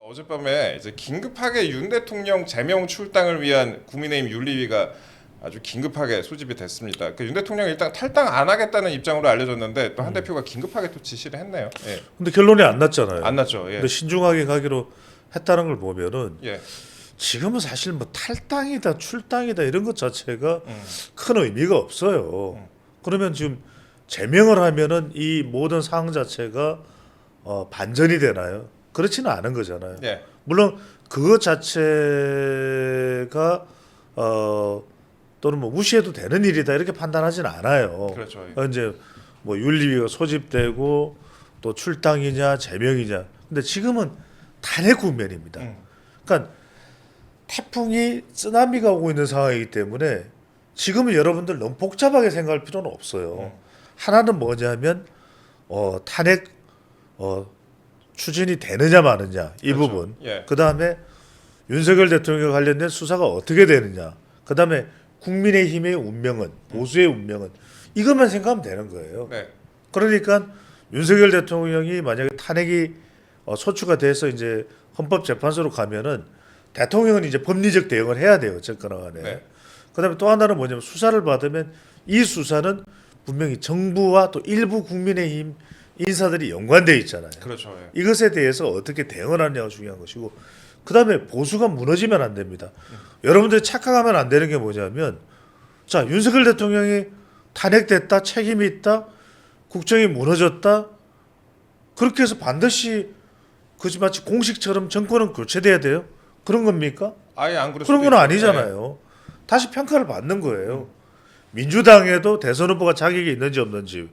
어젯밤에 이제 긴급하게 윤 대통령 제명 출당을 위한 국민의힘 윤리위가 아주 긴급하게 소집이 됐습니다. 윤 대통령이 일단 탈당 안 하겠다는 입장으로 알려졌는데 또 한 대표가 긴급하게 또 지시를 했네요. 예. 근데 결론이 안 났잖아요. 안 났죠. 예. 근데 신중하게 가기로 했다는 걸 보면은 예. 지금은 사실 뭐 탈당이다 출당이다 이런 것 자체가 큰 의미가 없어요. 그러면 지금 제명을 하면은 이 모든 상황 자체가 반전이 되나요? 그렇지는 않은 거잖아요. 예. 물론 그것 자체가 또는 뭐 무시해도 되는 일이다 이렇게 판단하지는 않아요. 그렇죠. 예. 이제 뭐 윤리위가 소집되고 또 출당이냐 제명이냐. 근데 지금은 탄핵 국면입니다. 그러니까 태풍이 쓰나미가 오고 있는 상황이기 때문에 지금은 여러분들 너무 복잡하게 생각할 필요는 없어요. 하나는 뭐냐면 탄핵 추진이 되느냐 마느냐 이 그렇죠. 부분. 예. 그다음에 윤석열 대통령과 관련된 수사가 어떻게 되느냐. 그다음에 국민의힘의 운명은 보수의 운명은 이것만 생각하면 되는 거예요. 네. 그러니까 윤석열 대통령이 만약에 탄핵이 소추가 돼서 이제 헌법재판소로 가면은 대통령은 이제 법리적 대응을 해야 돼요. 어쨌거나 간에. 네. 그다음에 또 하나는 뭐냐면 수사를 받으면 이 수사는 분명히 정부와 또 일부 국민의힘 인사들이 연관돼 있잖아요. 그렇죠. 예. 이것에 대해서 어떻게 대응을 하느냐가 중요한 것이고 그다음에 보수가 무너지면 안 됩니다. 여러분들이 착각하면 안 되는 게 뭐냐면 자 윤석열 대통령이 탄핵됐다 책임이 있다 국정이 무너졌다 그렇게 해서 반드시 그지 마치 공식처럼 정권은 교체돼야 돼요? 그런 겁니까? 아예 안 그럴 그런 수도 건 있죠. 아니잖아요. 다시 평가를 받는 거예요. 민주당에도 대선 후보가 자격이 있는지 없는지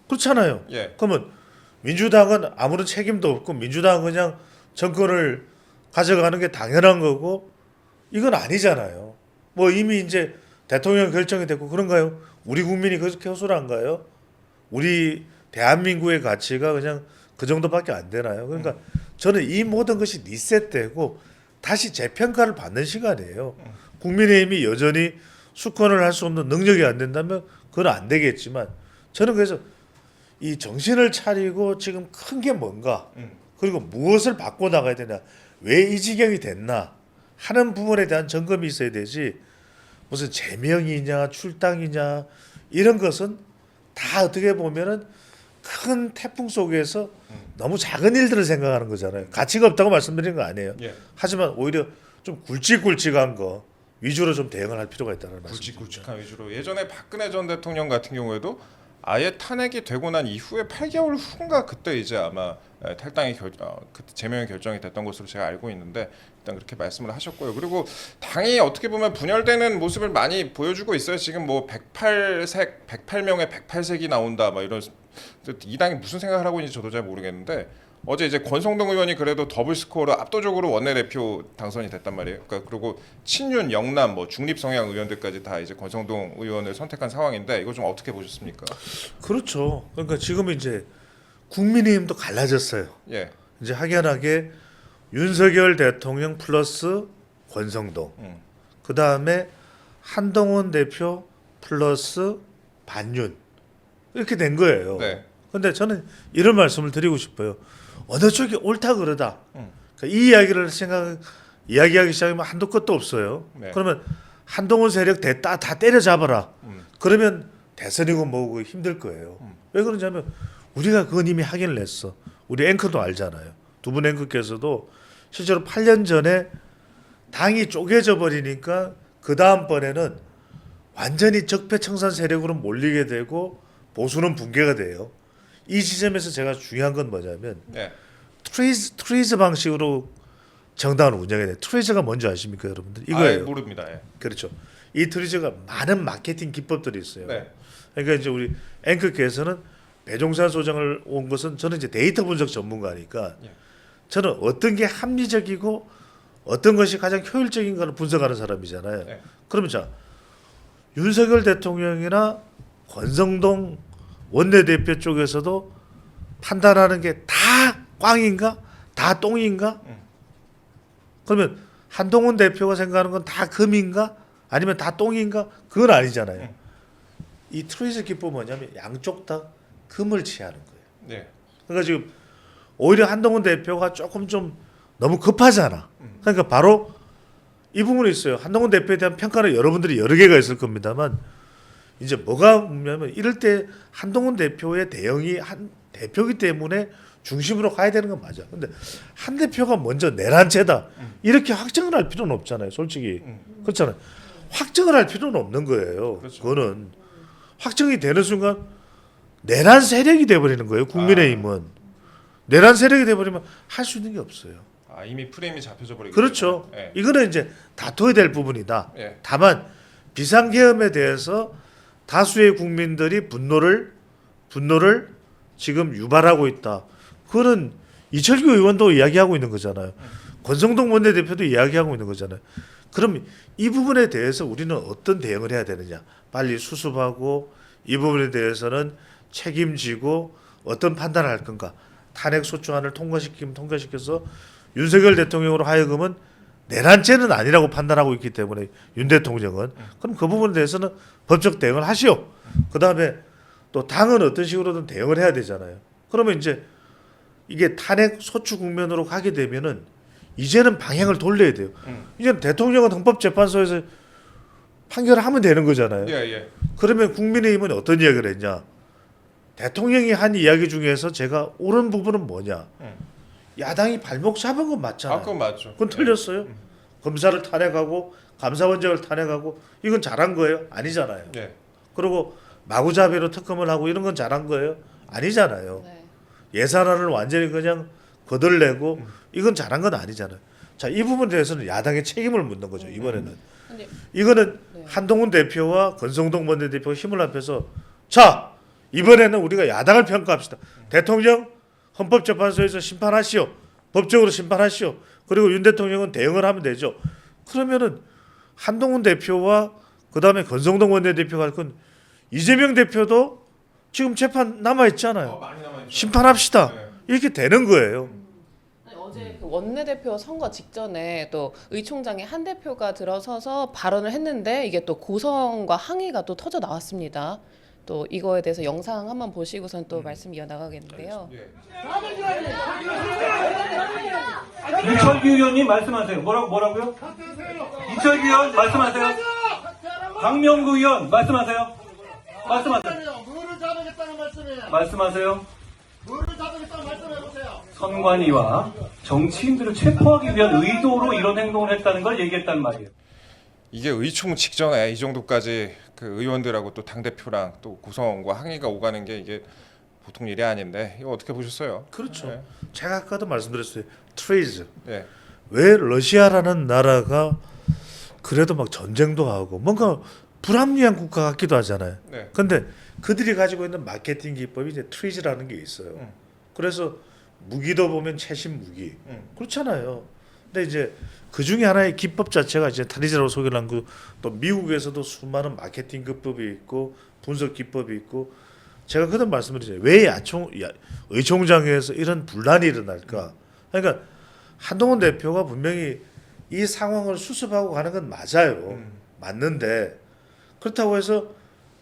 그렇잖아요. 예. 그러면 민주당은 아무런 책임도 없고 민주당은 그냥 정권을 가져가는 게 당연한 거고 이건 아니잖아요. 뭐 이미 이제 대통령 결정이 됐고 그런가요? 우리 국민이 그렇게 허술한가요? 우리 대한민국의 가치가 그냥 그 정도밖에 안 되나요? 그러니까 저는 이 모든 것이 리셋되고 다시 재평가를 받는 시간이에요. 국민의힘이 여전히 수권을 할 수 없는 능력이 안 된다면 그건 안 되겠지만 저는 그래서 이 정신을 차리고 지금 큰 게 뭔가 그리고 무엇을 바꿔 나가야 되냐 왜 이 지경이 됐나 하는 부분에 대한 점검이 있어야 되지 무슨 제명이냐 출당이냐 이런 것은 다 어떻게 보면은 큰 태풍 속에서 너무 작은 일들을 생각하는 거잖아요. 가치가 없다고 말씀드리는 거 아니에요. 예. 하지만 오히려 좀 굵직굵직한 거 위주로 좀 대응을 할 필요가 있다는 말씀입니다. 굵직굵직한 위주로 예전에 박근혜 전 대통령 같은 경우에도 아예 탄핵이 되고 난 이후에 8개월 후인가 그때 이제 아마 탈당이 그때 제명이 결정이 됐던 것으로 제가 알고 있는데 일단 그렇게 말씀을 하셨고요. 그리고 당이 어떻게 보면 분열되는 모습을 많이 보여주고 있어요. 지금 뭐 108색, 108명의 108색이 나온다, 막 이런 이 당이 무슨 생각을 하고 있는지 저도 잘 모르겠는데 어제 이제 권성동 의원이 그래도 더블 스코어로 압도적으로 원내대표 당선이 됐단 말이에요. 그러니까 그리고 친윤, 영남, 뭐 중립 성향 의원들까지 다 이제 권성동 의원을 선택한 상황인데 이거 좀 어떻게 보셨습니까? 그렇죠. 그러니까 지금 이제 국민의힘도 갈라졌어요. 예. 이제 확연하게 윤석열 대통령 플러스 권성동. 그 다음에 한동훈 대표 플러스 반윤 이렇게 된 거예요. 네. 근데 저는 이런 말씀을 드리고 싶어요. 어느 쪽이 옳다 그러다. 그러니까 이 이야기를 이야기하기 시작하면 한도 끝도 없어요. 네. 그러면 한동훈 세력 다 때려잡아라. 그러면 대선이고 뭐고 힘들 거예요. 왜 그러냐면 우리가 그건 이미 확인을 했어. 우리 앵커도 알잖아요. 두 분 앵커께서도 실제로 8년 전에 당이 쪼개져 버리니까 그 다음번에는 완전히 적폐청산 세력으로 몰리게 되고 보수는 붕괴가 돼요. 이 지점에서 제가 중요한 건 뭐냐면 네. 트리즈 방식으로 정당을 운영해야 돼요. 트리즈가 뭔지 아십니까 여러분들? 아예 이거예요. 모릅니다. 예. 그렇죠. 이 트리즈가 많은 마케팅 기법들이 있어요. 네. 그러니까 이제 우리 앵커께서는 배종산 소장을 온 것은 저는 이제 데이터 분석 전문가니까 예. 저는 어떤 게 합리적이고 어떤 것이 가장 효율적인가를 분석하는 사람이잖아요. 네. 그러면 자 윤석열 대통령이나 권성동 원내대표 쪽에서도 판단하는 게 다 꽝인가? 다 똥인가? 그러면 한동훈 대표가 생각하는 건 다 금인가? 아니면 다 똥인가? 그건 아니잖아요. 이 트리즈 기법은 뭐냐면 양쪽 다 금을 취하는 거예요. 네. 그러니까 지금 오히려 한동훈 대표가 조금 좀 너무 급하잖아. 그러니까 바로 이 부분이 있어요. 한동훈 대표에 대한 평가는 여러분들이 여러 개가 있을 겁니다만 이제 뭐가 뭐냐면 이럴 때 한동훈 대표의 대응이 한 대표기 때문에 중심으로 가야 되는 건 맞아. 근데 한 대표가 먼저 내란죄다 이렇게 확정을 할 필요는 없잖아요. 솔직히 그렇잖아요. 확정을 할 필요는 없는 거예요. 그렇죠. 그거는 확정이 되는 순간 내란 세력이 돼버리는 거예요. 국민의힘은 내란 세력이 돼버리면 할 수 있는 게 없어요. 이미 프레임이 잡혀져 버리기 그렇죠. 때문에. 예. 이거는 이제 다퉈야 될 부분이다. 예. 다만 비상계엄에 대해서 다수의 국민들이 분노를 지금 유발하고 있다. 그거는 이철규 의원도 이야기하고 있는 거잖아요. 권성동 원내대표도 이야기하고 있는 거잖아요. 그럼 이 부분에 대해서 우리는 어떤 대응을 해야 되느냐? 빨리 수습하고 이 부분에 대해서는 책임지고 어떤 판단을 할 건가? 탄핵 소추안을 통과시켜서 윤석열 대통령으로 하여금은 내란죄는 아니라고 판단하고 있기 때문에 윤 대통령은 그럼 그 부분에 대해서는 법적 대응을 하시오. 그 다음에 또 당은 어떤 식으로든 대응을 해야 되잖아요. 그러면 이제 이게 탄핵 소추 국면으로 가게 되면은 이제는 방향을 돌려야 돼요. 이제는 대통령은 헌법재판소에서 판결을 하면 되는 거잖아요. 예. 그러면 국민의힘은 어떤 이야기를 했냐? 대통령이 한 이야기 중에서 제가 옳은 부분은 뭐냐? 야당이 발목 잡은 건 맞잖아요. 그건 맞죠. 그건 틀렸어요. 검사를 탄핵하고 감사원장을 탄핵하고 이건 잘한 거예요? 아니잖아요. 예. 그리고 마구잡이로 특검을 하고 이런 건 잘한 거예요? 아니잖아요. 네. 예산안을 완전히 그냥 거덜내고 이건 잘한 건 아니잖아요. 자, 이 부분에 대해서는 야당의 책임을 묻는 거죠. 이번에는. 근데 이거는 네. 한동훈 대표와 권성동 원내대표가 힘을 합해서 자, 이번에는 우리가 야당을 평가합시다. 대통령 헌법재판소에서 심판하시오. 법적으로 심판하시오. 그리고 윤 대통령은 대응을 하면 되죠. 그러면은 한동훈 대표와 그다음에 권성동 원내대표가 할 건 이재명 대표도 지금 재판 남아 있잖아요. 많이 남아있죠. 심판합시다. 네. 이렇게 되는 거예요. 아니, 어제 그 원내대표 선거 직전에 또 의총장에 한 대표가 들어서서 발언을 했는데 이게 또 고성과 항의가 또 터져 나왔습니다. 또 이거에 대해서 영상 한번 보시고선 또 말씀 이어나가겠는데요. 예. 이철규 의원님 말씀하세요. 뭐라고요? 이철규 의원 말씀하세요. 박명구 의원 말씀하세요. 뭐를 잡아겠다는 말씀이에요? 말씀하세요. 뭐를 잡아겠다는 말씀해보세요. 선관위와 정치인들을 체포하기 위한 의도로 이런 행동을 했다는 걸 얘기했단 말이에요. 이게 의총 직전에 이 정도까지 그 의원들하고 또 당 대표랑 또 구성원과 항의가 오가는 게 이게 보통 일이 아닌데 이거 어떻게 보셨어요? 그렇죠. 예. 제가 아까도 말씀드렸어요. 트레이즈. 예. 왜 러시아라는 나라가 그래도 막 전쟁도 하고 뭔가 불합리한 국가 같기도 하잖아요. 네. 근데 그들이 가지고 있는 마케팅 기법이 이제 트리즈라는 게 있어요. 그래서 무기도 보면 최신 무기. 그렇잖아요. 근데 이제 그 중에 하나의 기법 자체가 이제 트리즈라고 소개를 한 그 또 미국에서도 수많은 마케팅 기법이 있고 분석 기법이 있고 제가 그때 말씀드렸잖아요. 왜 의총장에서 이런 분란이 일어날까? 그러니까 한동훈 대표가 분명히 이 상황을 수습하고 가는 건 맞아요. 맞는데 그렇다고 해서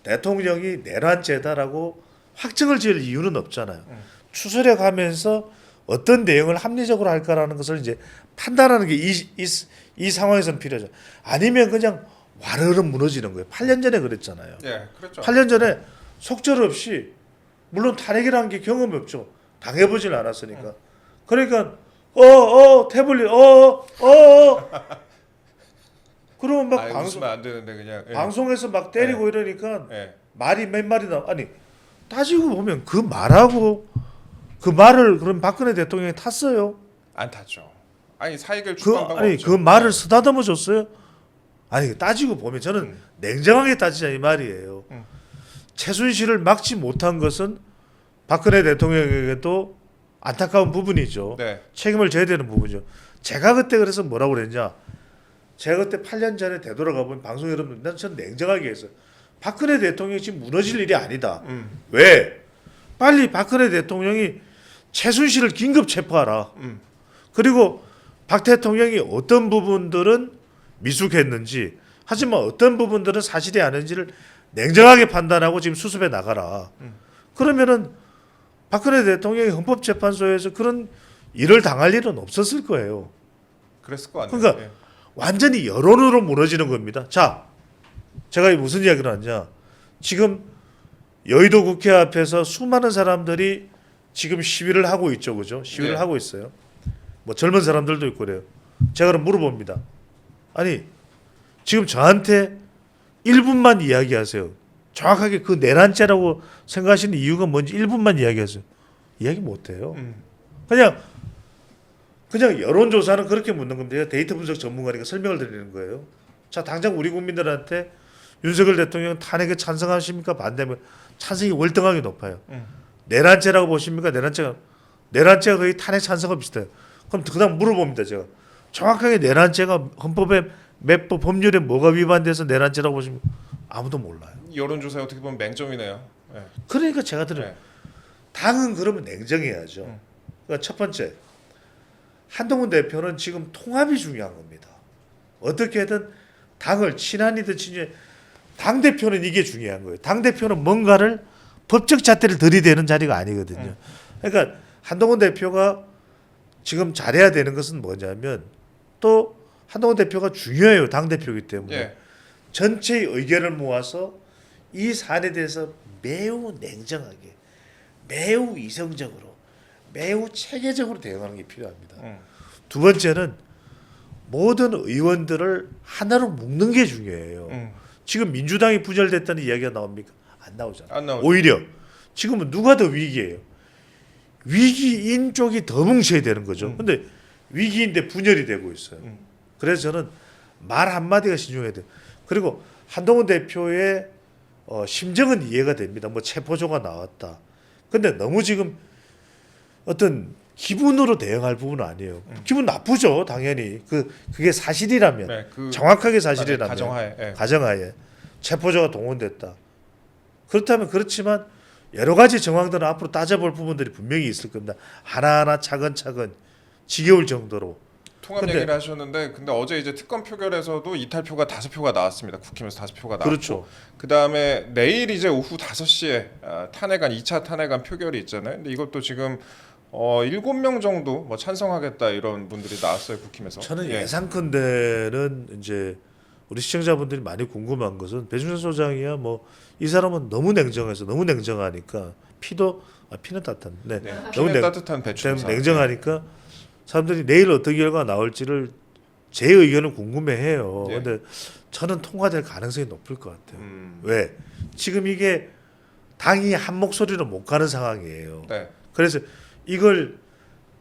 대통령이 내란죄다라고 확정을 지을 이유는 없잖아요. 추스려 가면서 어떤 대응을 합리적으로 할까라는 것을 이제 판단하는 게 이 상황에서는 필요하죠. 아니면 그냥 와르르 무너지는 거예요. 8년 전에 그랬잖아요. 예. 그렇죠. 8년 전에 속절없이 물론 탄핵이라는 게 경험이 없죠. 당해보질 않았으니까. 그러니까 태블릿 그러면 막 웃으면 안 되는데 그냥. 예. 방송에서 막 때리고 이러니까 예. 말이 몇 마리 나 아니 따지고 보면 그 말하고 그 말을 그럼 박근혜 대통령이 탔어요. 안 탔죠. 아니 사익을 그 추구한 바가 아니 없죠. 그 말을 쓰다듬어 줬어요. 아니 따지고 보면 저는 냉정하게 따지자 이 말이에요. 최순실을 막지 못한 것은 박근혜 대통령에게도 안타까운 부분이죠. 네. 책임을 져야 되는 부분이죠. 제가 그때 그래서 뭐라고 그랬냐? 제가 그때 8년 전에 되돌아가 보면 방송 여러분들 난 전 냉정하게 했어요. 박근혜 대통령이 지금 무너질 일이 아니다. 왜? 빨리 박근혜 대통령이 최순실을 긴급 체포하라. 그리고 박 대통령이 어떤 부분들은 미숙했는지 하지만 어떤 부분들은 사실이 아닌지를 냉정하게 판단하고 지금 수습해 나가라. 그러면은 박근혜 대통령이 헌법재판소에서 그런 일을 당할 일은 없었을 거예요. 그랬을 거 아니에요. 그러니까 예. 완전히 여론으로 무너지는 겁니다. 자, 제가 무슨 이야기를 하냐. 지금 여의도 국회 앞에서 수많은 사람들이 지금 시위를 하고 있죠. 그죠? 시위를 예. 하고 있어요. 뭐 젊은 사람들도 있고 그래요. 제가 그럼 물어봅니다. 아니, 지금 저한테 1분만 이야기하세요. 정확하게 그 내란죄라고 생각하시는 이유가 뭔지 1분만 이야기하세요. 이야기 못해요. 그냥 여론조사는 그렇게 묻는 겁니다. 제가 데이터 분석 전문가니까 설명을 드리는 거예요. 자, 당장 우리 국민들한테 윤석열 대통령 탄핵에 찬성하십니까? 반대하면 찬성이 월등하게 높아요. 내란죄라고 보십니까? 내란죄가 거의 탄핵 찬성과 비슷해요. 그럼 그다음 물어봅니다. 제가 정확하게 내란죄가 헌법에 몇 법 법률에 뭐가 위반돼서 내란죄라고 보십니까? 아무도 몰라요. 여론조사에 어떻게 보면 맹점이네요. 예. 그러니까 제가 들어요. 예. 당은 그러면 냉정해야죠. 그러니까 첫 번째, 한동훈 대표는 지금 통합이 중요한 겁니다. 어떻게든 당을 친한이든 친일, 당 대표는 이게 중요한 거예요. 당 대표는 뭔가를 법적 잣대를 들이대는 자리가 아니거든요. 그러니까 한동훈 대표가 지금 잘해야 되는 것은 뭐냐면 또 한동훈 대표가 중요해요. 당 대표이기 때문에 예. 전체의 의견을 모아서 이 사안에 대해서 매우 냉정하게, 매우 이성적으로, 매우 체계적으로 대응하는 게 필요합니다. 두 번째는 모든 의원들을 하나로 묶는 게 중요해요. 지금 민주당이 분열됐다는 이야기가 나옵니까? 안 나오잖아요. 안 나오죠. 오히려 지금은 누가 더 위기예요? 위기인 쪽이 더 뭉쳐야 되는 거죠. 근데 위기인데 분열이 되고 있어요. 그래서 저는 말 한마디가 신중해야 돼요. 그리고 한동훈 대표의 심정은 이해가 됩니다. 뭐 체포조가 나왔다. 근데 너무 지금 어떤 기분으로 대응할 부분은 아니에요. 기분 나쁘죠, 당연히. 그게 사실이라면, 네, 정확하게 사실이라면, 가정하에. 예. 가정하에 체포조가 동원됐다. 그렇다면 그렇지만 여러 가지 정황들은 앞으로 따져볼 부분들이 분명히 있을 겁니다. 하나하나 차근차근 지겨울 정도로. 통합 근데- 얘기를 하셨는데 근데 어제 이제 특검 표결에서도 이탈표가 5표가 나왔습니다. 국힘에서 5표가 나왔고 그렇죠. 그다음에 내일 이제 오후 5시에 탄핵안 2차 탄핵안 표결이 있잖아요. 근데 이것도 지금 7명 정도 뭐 찬성하겠다 이런 분들이 나왔어요. 국힘에서. 저는 예. 예상컨대는 이제 우리 시청자분들이 많이 궁금한 것은 배준선 소장이야 뭐 이 사람은 너무 냉정해서 너무 냉정하니까 피는 따뜻한 네. 네. 너무 피는 따뜻한 배추. 냉정하니까 사람들이 내일 어떤 결과가 나올지를 제 의견을 궁금해해요. 예. 근데 저는 통과될 가능성이 높을 것 같아요. 음. 왜? 지금 이게 당이 한 목소리로 못 가는 상황이에요. 네. 그래서 이걸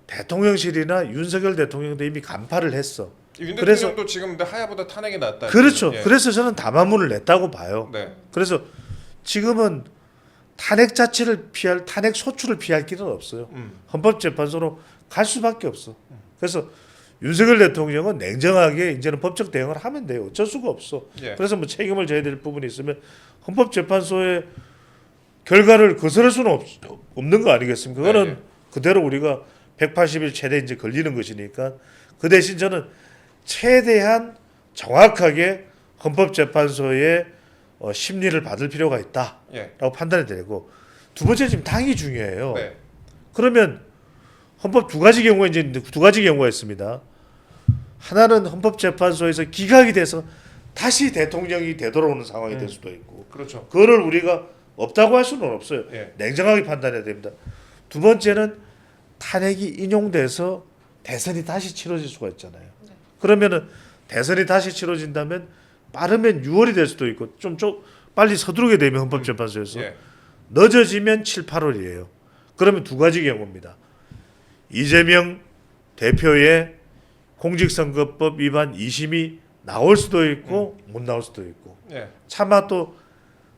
대통령실이나 윤석열 대통령도 이미 간파를 했어. 윤 그래서- 대통령도 지금 근데 하야보다 탄핵이 낫다. 그렇죠. 예. 그래서 저는 담화문을 냈다고 봐요. 네. 그래서 지금은 탄핵 자체를 탄핵 소추를 피할 길은 없어요. 헌법재판소로 갈 수밖에 없어. 그래서 윤석열 대통령은 냉정하게 이제는 법적 대응을 하면 돼요. 어쩔 수가 없어. 예. 그래서 뭐 책임을 져야 될 부분이 있으면 헌법재판소의 결과를 거스를 수는 없는 거 아니겠습니까? 그거는 네, 예. 그대로 우리가 180일 최대 이제 걸리는 것이니까 그 대신 저는 최대한 정확하게 헌법재판소의 심리를 받을 필요가 있다라고 예. 판단이 되고 두 번째 지금 당이 중요해요. 네. 그러면 헌법 두 가지 경우가 있습니다. 하나는 헌법재판소에서 기각이 돼서 다시 대통령이 되돌아오는 상황이 될 수도 있고 그렇죠. 그거를 우리가 없다고 할 수는 없어요. 예. 냉정하게 판단해야 됩니다. 두 번째는 탄핵이 인용돼서 대선이 다시 치러질 수가 있잖아요. 그러면은 대선이 다시 치러진다면 빠르면 6월이 될 수도 있고 좀 빨리 서두르게 되면 헌법재판소에서 예. 늦어지면 7, 8월이에요. 그러면 두 가지 경우입니다. 이재명 대표의 공직선거법 위반 2심이 나올 수도 있고 못 나올 수도 있고 예. 차마 또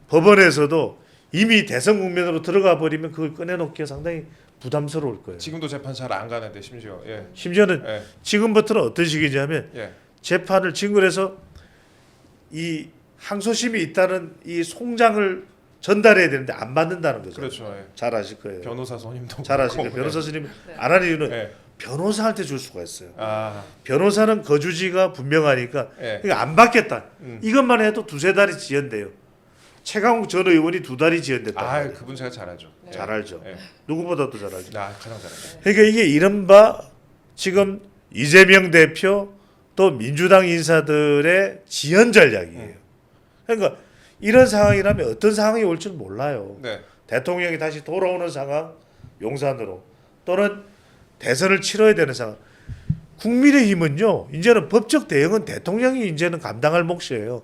법원에서도 이미 대선 국면으로 들어가 버리면 그걸 꺼내놓기가 상당히 부담스러울 거예요. 지금도 재판 잘 안 가는데 심지어. 예. 심지어는 예. 지금부터는 어떤 식이냐면 예. 재판을 진술해서 이 항소심이 있다는 이 송장을 전달해야 되는데 안 받는다는 거죠. 그렇죠. 예. 잘 아실 거예요. 변호사 선임도 잘 아실 그렇고. 거예요. 변호사 스님 안 하는 이유는 예. 변호사한테 줄 수가 있어요. 아. 변호사는 거주지가 분명하니까 예. 그러니까 안 받겠다. 음. 이것만 해도 두세 달이 지연돼요. 최강욱 전 의원이 2달이 지연됐다. 아, 그분 제가 잘 알죠. 예. 잘 알죠. 예. 누구보다도 잘 알죠. 아, 가장 잘 알죠. 그러니까 이게 이른바 지금 이재명 대표 또 민주당 인사들의 지연 전략이에요. 그러니까 이런 상황이라면 어떤 상황이 올 줄 몰라요. 네. 대통령이 다시 돌아오는 상황, 용산으로 또는 대선을 치러야 되는 상황. 국민의힘은요, 이제는 법적 대응은 대통령이 이제는 감당할 몫이에요.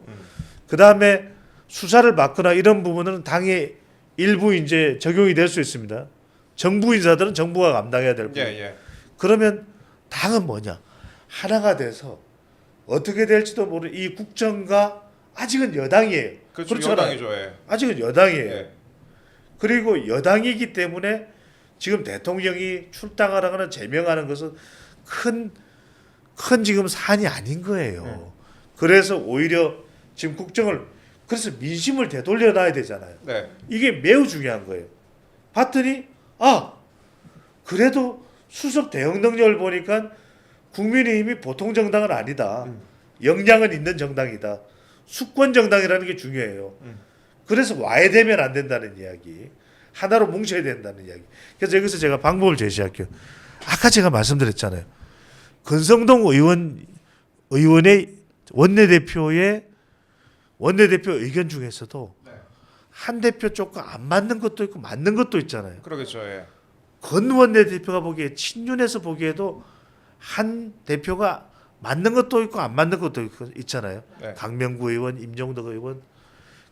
그 다음에 수사를 받거나 이런 부분은 당의 일부 이제 적용이 될 수 있습니다. 정부 인사들은 정부가 감당해야 될 부분. 예, 예. 그러면 당은 뭐냐? 하나가 돼서 어떻게 될지도 모르는 이 국정과 아직은 여당이에요. 그렇죠. 그렇잖아요. 여당이죠. 예. 아직은 여당이에요. 예. 그리고 여당이기 때문에 지금 대통령이 출당하거나 제명하는 것은 큰 지금 사안이 아닌 거예요. 그래서 오히려 지금 국정을 그래서 민심을 되돌려 놔야 되잖아요. 네. 이게 매우 중요한 거예요. 봤더니 그래도 수석 대응 능력을 보니까 국민의힘이 보통 정당은 아니다. 역량은 있는 정당이다. 수권 정당이라는 게 중요해요. 그래서 와야 되면 안 된다는 이야기. 하나로 뭉쳐야 된다는 이야기. 그래서 여기서 제가 방법을 제시할게요. 아까 제가 말씀드렸잖아요. 권성동 의원의 원내대표 의견 중에서도 한 대표 쪽과 안 맞는 것도 있고 맞는 것도 있잖아요. 그러겠죠. 예. 권 원내대표가 보기에 친윤에서 보기에도 한 대표가 맞는 것도 있고 안 맞는 것도 있잖아요. 네. 강명구 의원, 임종덕 의원.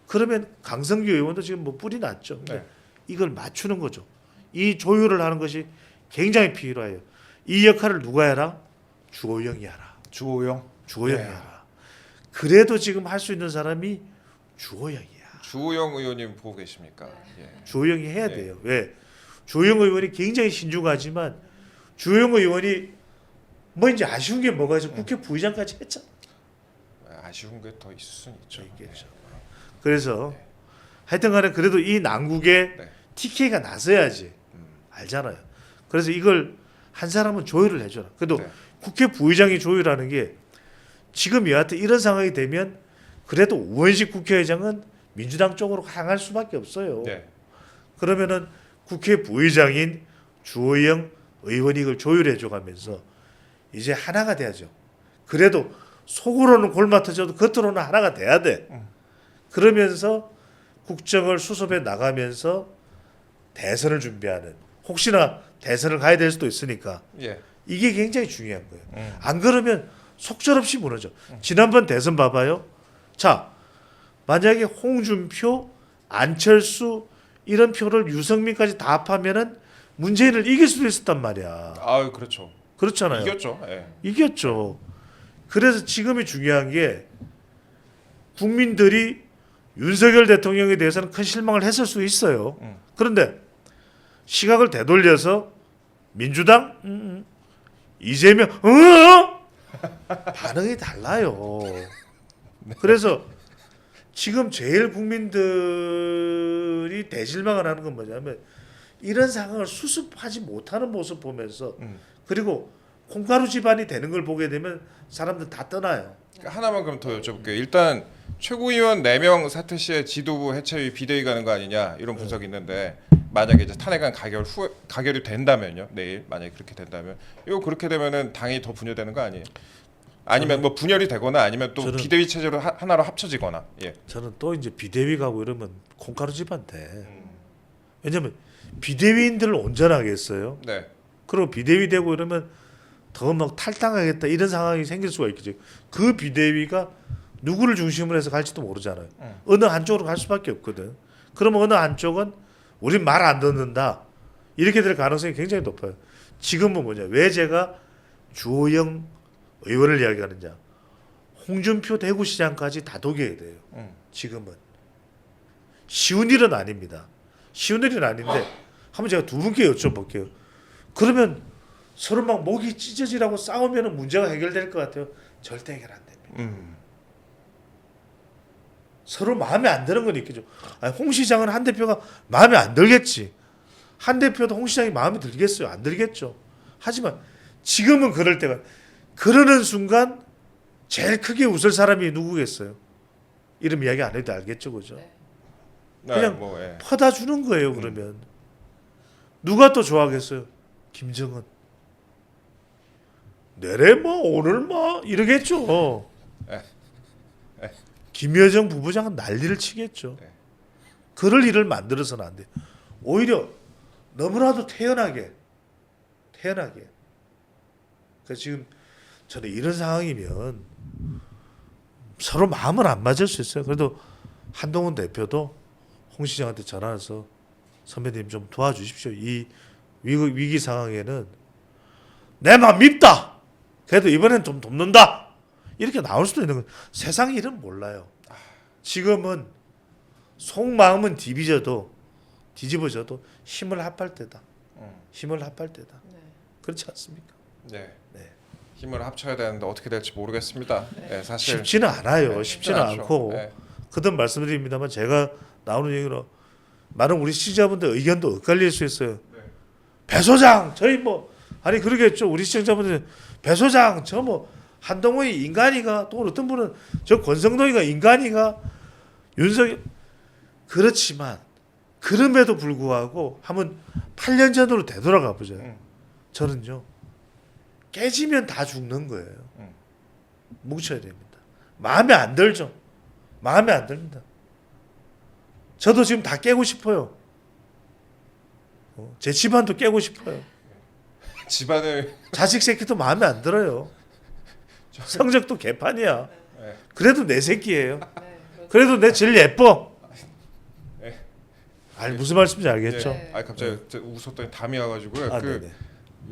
그러면 강성규 의원도 지금 뭐 뿔이 났죠. 근데 네. 이걸 맞추는 거죠. 이 조율을 하는 것이 굉장히 필요해요. 이 역할을 누가 해라? 주호영이 하라. 주호영. 주호영이 네. 하라. 그래도 지금 할 수 있는 사람이 주호영이야. 주호영 의원님 보고 계십니까? 예. 주호영이 해야 네. 돼요. 왜? 주호영 의원이 굉장히 신중하지만 주호영 의원이 뭐 이제 아쉬운 게 뭐가 있어? 국회 부의장까지 했잖아. 아쉬운 게 더 있을 수는 있죠. 있겠죠. 그래서 하여튼간에 그래도 이 난국에 네. TK가 나서야지 알잖아요. 그래서 이걸 한 사람은 조율을 해줘라. 그래도 네. 국회 부의장이 조율하는 게 지금 여하튼 이런 상황이 되면 그래도 우원식 국회의장은 민주당 쪽으로 향할 수밖에 없어요. 네. 그러면은 국회 부의장인 주호영 의원이 이걸 조율해줘가면서 이제 하나가 돼야죠. 그래도 속으로는 골마터져도 겉으로는 하나가 돼야 돼. 그러면서 국정을 수습해 나가면서 대선을 준비하는 혹시나 대선을 가야 될 수도 있으니까 예. 이게 굉장히 중요한 거예요. 안 그러면 속절없이 무너져. 지난번 대선 봐봐요. 자, 만약에 홍준표, 안철수 이런 표를 유승민까지 다 합하면은 문재인을 이길 수도 있었단 말이야. 아, 그렇죠. 그렇잖아요. 이겼죠. 예. 이겼죠. 그래서 지금이 중요한 게 국민들이 윤석열 대통령에 대해서는 큰 실망을 했을 수 있어요. 그런데 시각을 되돌려서 민주당 이재명 반응이 달라요. 그래서 지금 제일 국민들이 대실망을 하는 건 뭐냐면 이런 상황을 수습하지 못하는 모습 보면서 그리고 콩가루 집안이 되는 걸 보게 되면 사람들 다 떠나요. 하나만 그럼 더 여쭤볼게요. 일단 최고위원 4명 사퇴 시에 지도부 해체위 비대위 가는 거 아니냐 이런 분석이 있는데 만약에 이제 탄핵안 가결이 된다면요. 내일 만약에 그렇게 된다면 이거 그렇게 되면은 당이 더 분열되는 거 아니에요? 아니면 뭐 분열이 되거나 아니면 또 저는- 비대위 체제로 하나로 합쳐지거나. 예. 저는 또 이제 비대위 가고 이러면 콩가루 집안 돼. 왜냐면 비대위인들을 온전하게 했어요. 네. 그리고 비대위 되고 이러면 더 막 탈당하겠다 이런 상황이 생길 수가 있겠죠. 그 비대위가 누구를 중심으로 해서 갈지도 모르잖아요. 어느 한쪽으로 갈 수밖에 없거든. 그러면 어느 한쪽은 우린 말 안 듣는다. 이렇게 될 가능성이 굉장히 높아요. 지금은 뭐냐. 왜 제가 주호영 의원을 이야기하느냐. 홍준표 대구시장까지 다 독여야 돼요. 지금은. 쉬운 일은 아닙니다. 쉬운 일은 아닌데 한번 제가 두 분께 여쭤볼게요. 그러면 서로 막 목이 찢어지라고 싸우면 문제가 해결될 것 같아요. 절대 해결 안 됩니다. 서로 마음에 안 드는 건 있겠죠. 아니, 홍 시장은 한 대표가 마음에 안 들겠지. 한 대표도 홍 시장이 마음에 들겠어요? 안 들겠죠. 하지만 지금은 그럴 때가 그러는 순간 제일 크게 웃을 사람이 누구겠어요? 이름 이야기 안 해도 알겠죠, 그죠? 그냥 뭐, 예. 퍼다 주는 거예요. 그러면 누가 또 좋아하겠어요? 김정은. 내래 뭐 오늘 뭐 이러겠죠. 예. 김여정 부부장은 난리를 치겠죠. 예. 그럴 일을 만들어서는 안 돼. 오히려 너무나도 태연하게. 그래서 지금 저는 이런 상황이면 서로 마음은 안 맞을 수 있어요. 그래도 한동훈 대표도 홍 시장한테 전화해서 선배님 좀 도와주십시오. 이 위기 상황에는 내 마음 밉다. 그래도 이번엔 좀 돕는다. 이렇게 나올 수도 있는 거예요. 세상 일은 몰라요. 지금은 속마음은 뒤집어져도 힘을 합할 때다. 힘을 합할 때다. 네. 그렇지 않습니까? 네. 네. 힘을 합쳐야 되는데 어떻게 될지 모르겠습니다. 예, 사실 쉽지는 않아요. 네, 쉽지는 않죠. 않고 예. 그든 말씀드립니다만 제가 나오는 얘기로 많은 우리 시청자분들 의견도 엇갈릴 수 있어요. 배 소장 저희 뭐 아니 그러겠죠. 우리 시청자분들 배 소장 저 뭐 한동훈이 인간이가 또 어떤 분은 저 권성동이가 인간이가 윤석열 그렇지만 그럼에도 불구하고 한번 8년 전으로 되돌아가 보죠. 저는요 깨지면 다 죽는 거예요. 뭉쳐야 됩니다. 마음에 안 들죠. 마음에 안 듭니다. 저도 지금 다 깨고 싶어요. 제 집안도 깨고 싶어요. 집안을 자식 새끼도 마음에 안 들어요. 성적도 개판이야. 네. 그래도 내 새끼예요. 네, 그렇죠. 그래도 내 제일 예뻐. 네. 아니 무슨 말씀인지 알겠죠? 네. 아 갑자기 웃었더니 담이 와가지고요. 아, 그 네네.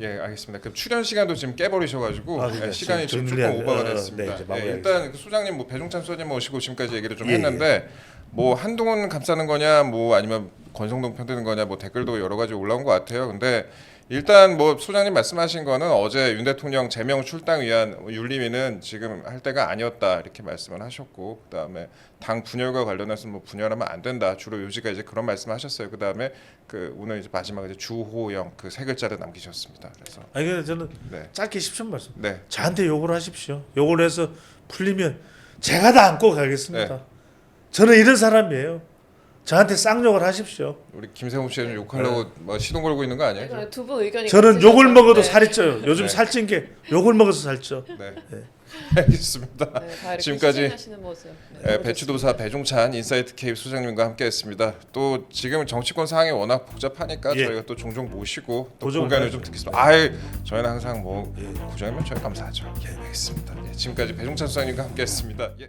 예, 알겠습니다. 그럼 출연 시간도 지금 깨버리셔가지고 아, 네. 시간이 지금 정리해야 조금 오버가 돼요. 됐습니다. 네, 이제 예, 마무리하겠습니다. 일단 그 소장님 뭐 배종찬 소장님 모시고 지금까지 얘기를 좀 예, 했는데 뭐 한동훈 감싸는 거냐, 뭐 아니면 권성동 편드는 거냐, 뭐 댓글도 여러 가지 올라온 것 같아요. 근데 일단 뭐 소장님 말씀하신 거는 어제 윤 대통령 제명 출당 위한 윤리위는 지금 할 때가 아니었다 이렇게 말씀을 하셨고, 그다음에 당 분열과 관련해서 뭐 분열하면 안 된다 주로 요지가 이제 그런 말씀하셨어요. 그다음에 그 오늘 이제 마지막에 이제 주호영 그 세 글자를 남기셨습니다. 그래서 아니 근데 저는 네, 짧게 10초 말씀. 네. 저한테 욕을 하십시오. 욕을 해서 풀리면 제가 다 안고 가겠습니다. 저는 이런 사람이에요. 저한테 쌍욕을 하십시오. 우리 김세훈 씨는 욕하려고 뭐 시동 걸고 있는 거 아니에요? 네, 두분 의견이 저는 같으셔서, 욕을 먹어도 네. 살이 쪄요. 요즘 네. 살찐 게 욕을 먹어서 살쪄. 네. 알겠습니다. 네, 다 이렇게 지금까지 시전하시는 모습. 네, 예, 배추도사 배종찬 인사이트 케이프 소장님과 함께했습니다. 또 지금 정치권 상황이 워낙 복잡하니까 예. 저희가 또 종종 모시고 또 고정을 고견을 해야죠. 좀 듣겠습니다. 아이 저희는 항상 뭐 구정이면 저희 감사하죠. 예, 알겠습니다. 예, 지금까지 배종찬 소장님과 함께했습니다. 예.